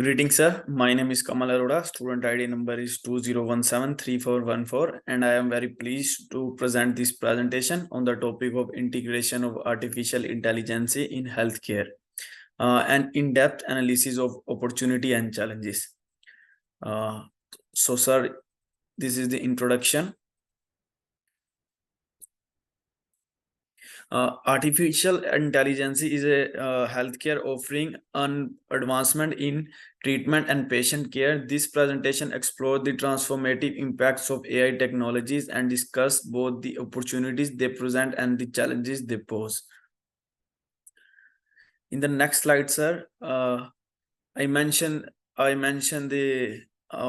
Greetings, sir. My name is Kamal Arora. Student ID number is 20173414, and I am very pleased to present this presentation on the topic of integration of artificial intelligence in healthcare, and in-depth analysis of opportunity and challenges. Sir, this is the introduction. Artificial intelligence is a healthcare offering an advancement in treatment and patient care. This presentation explores the transformative impacts of AI technologies and discuss both the opportunities they present and the challenges they pose. In the next slide, sir, I mentioned the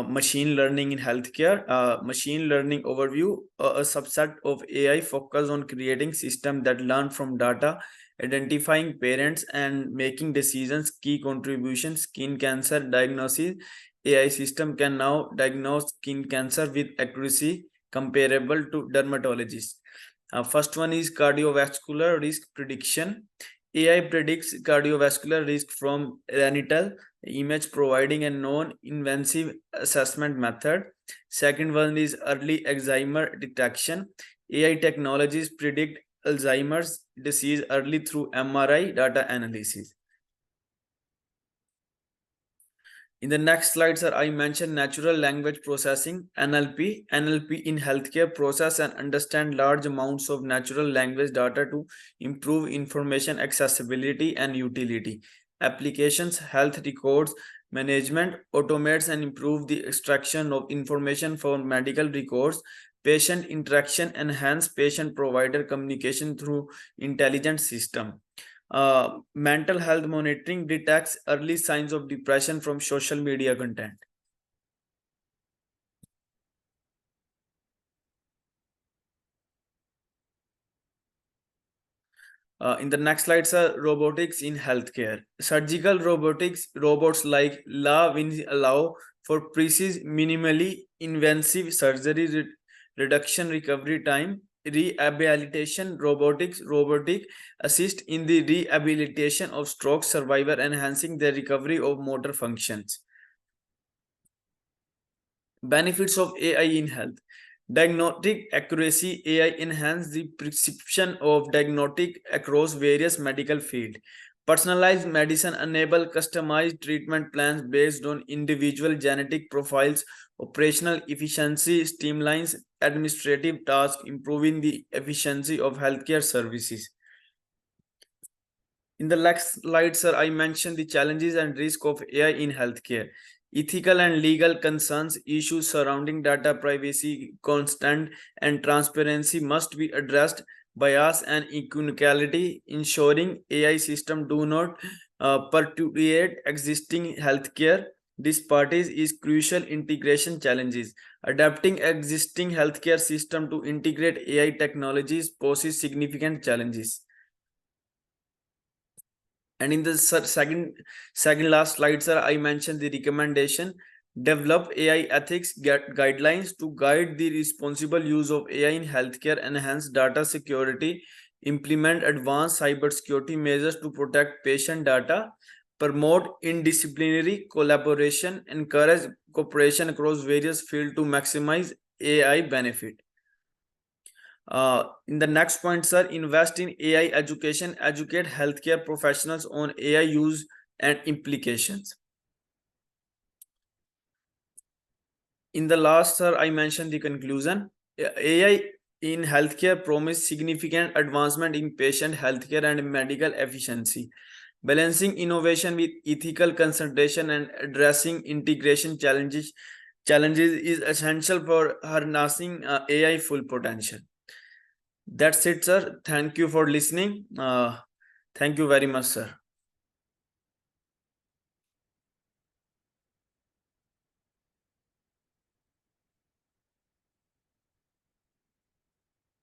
machine learning in healthcare. Machine learning overview, a subset of AI focus on creating systems that learn from data, identifying parents and making decisions. Key contributions: skin cancer diagnosis. AI system can now diagnose skin cancer with accuracy comparable to dermatologists. First one is cardiovascular risk prediction. AI predicts cardiovascular risk from RNITL image, providing a non-invasive assessment method. Second one is early Alzheimer detection. AI technologies predict Alzheimer's disease early through MRI data analysis. In the next slide, sir, I mentioned natural language processing, NLP. NLP in healthcare process and understand large amounts of natural language data to improve information accessibility and utility. Applications: health records management, automates and improve the extraction of information from medical records. Patient interaction, enhance patient provider communication through intelligent system. Mental health monitoring, detects early signs of depression from social media content. In the next slide, sir, robotics in healthcare. Surgical robotics, robots like La will allow for precise, minimally invasive surgery, reduction recovery time. Rehabilitation robotics, robotic assist in the rehabilitation of stroke survivor, enhancing the recovery of motor functions. Benefits of AI in health: diagnostic accuracy. AI enhance the prescription of diagnostic across various medical fields. Personalized medicine enable customized treatment plans based on individual genetic profiles. Operational efficiency streamlines administrative tasks, improving the efficiency of healthcare services. In the next slide, sir, I mentioned the challenges and risk of AI in healthcare. Ethical and legal concerns, issues surrounding data privacy, consent, and transparency must be addressed. Bias and inequality, ensuring AI systems do not perpetuate existing healthcare disparities is crucial. Integration challenges: adapting existing healthcare system to integrate AI technologies poses significant challenges. And in the second last slide, sir, I mentioned the recommendation: develop AI ethics guidelines to guide the responsible use of AI in healthcare, enhance data security, implement advanced cybersecurity measures to protect patient data, promote interdisciplinary collaboration, encourage cooperation across various fields to maximize AI benefit. In the next point, sir, invest in AI education, educate healthcare professionals on AI use and implications. In the last, sir, I mentioned the conclusion. AI in healthcare promise significant advancement in patient healthcare and medical efficiency. Balancing innovation with ethical consideration and addressing integration challenges is essential for harnessing AI full potential. That's it, sir. Thank you for listening. Thank you very much, sir.